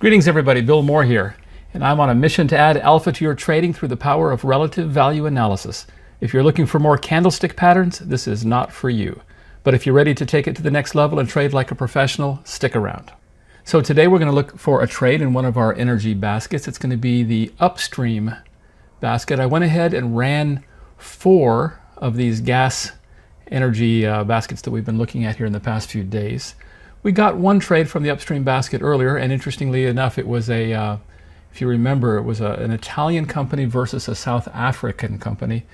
Greetings everybody, Bill Moore here, and I'm on a mission to add alpha to your trading through the power of relative value analysis. If you're looking for more candlestick patterns, this is not for you. But if you're ready to take it to the next level and trade like a professional, stick around. So today we're going to look for a trade in one of our energy baskets. It's going to be the upstream basket. I went ahead and ran 4 of these gas energy baskets that we've been looking at here in the past few days. We got one trade from the upstream basket earlier, and interestingly enough, it was if you remember, it was an Italian company versus a South African company.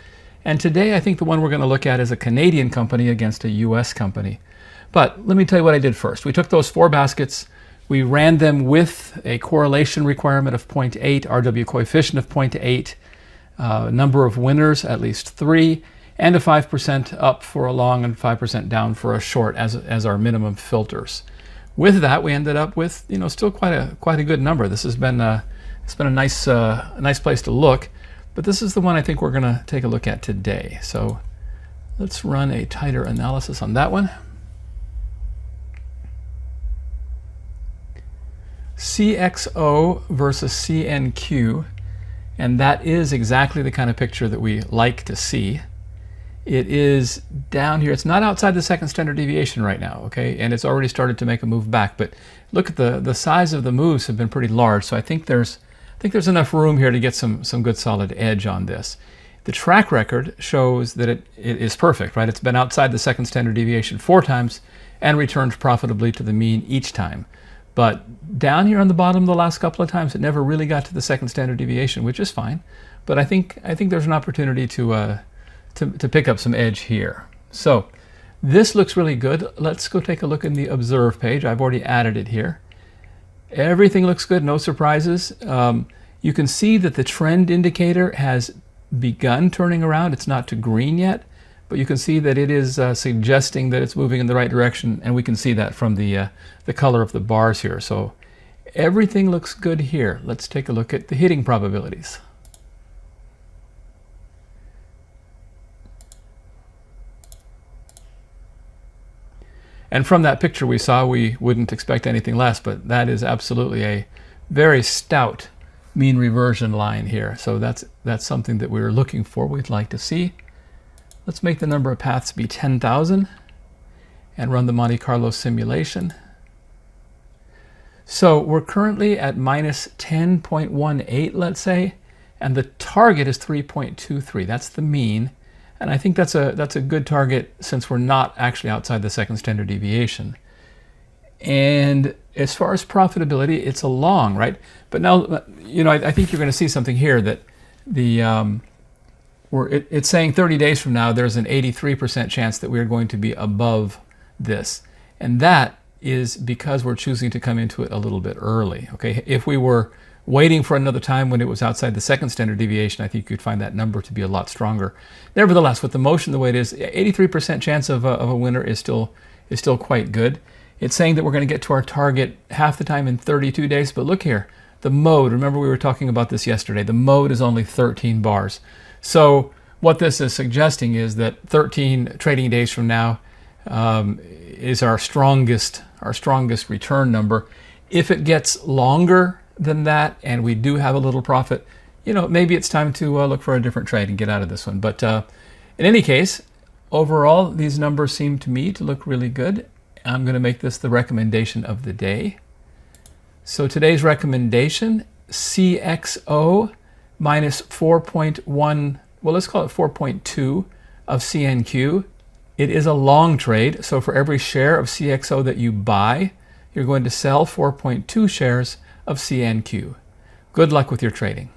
And today, I think the one we're going to look at is a Canadian company against a US company. But let me tell you what I did first. We took those 4 baskets, we ran them with a correlation requirement of 0.8, RW coefficient of 0.8, number of winners, at least 3, and a 5% up for a long and 5% down for a short as our minimum filters. With that, we ended up with still quite a good number. This has been it's been a nice place to look, but this is the one I think we're going to take a look at today. So let's run a tighter analysis on that one. CXO versus CNQ, and that is exactly the kind of picture that we like to see. It is down here. It's not outside the second standard deviation right now, okay? And it's already started to make a move back. But look at the size of the moves have been pretty large. So I think there's enough room here to get some good solid edge on this. The track record shows that it is perfect, right? It's been outside the second standard deviation 4 times and returned profitably to the mean each time. But down here on the bottom the last couple of times, it never really got to the second standard deviation, which is fine. But I think there's an opportunity to pick up some edge here. So this looks really good. Let's go take a look in the observe page. I've already added it here. Everything looks good, no surprises. You can see that the trend indicator has begun turning around. It's not to green yet, but you can see that it is suggesting that it's moving in the right direction, and we can see that from the color of the bars here. So everything looks good here. Let's take a look at the hitting probabilities. And from that picture we saw, we wouldn't expect anything less, but that is absolutely a very stout mean reversion line here. So that's something that we were looking for, we'd like to see. Let's make the number of paths be 10,000 and run the Monte Carlo simulation. So we're currently at minus 10.18, let's say, and the target is 3.23. That's the mean. And I think that's a good target since we're not actually outside the second standard deviation. And as far as profitability, it's a long, right? But now, I think you're going to see something here that it's saying 30 days from now, there's an 83% chance that we're going to be above this. And that is because we're choosing to come into it a little bit early, okay? If we were waiting for another time when it was outside the second standard deviation, I think you'd find that number to be a lot stronger. Nevertheless, with the motion the way it is, 83% chance of a winner is still quite good. It's saying that we're going to get to our target half the time in 32 days, but look here, the mode, remember we were talking about this yesterday, the mode is only 13 bars. So what this is suggesting is that 13 trading days from now is our strongest return number. If it gets longer than that and we do have a little profit, maybe it's time to look for a different trade and get out of this one. But in any case, overall these numbers seem to me to look really good. I'm going to make this the recommendation of the day. So today's recommendation, CXO minus 4.1, well, let's call it 4.2 of CNQ. It is a long trade, so for every share of CXO that you buy, you're going to sell 4.2 shares of CNQ. Good luck with your trading.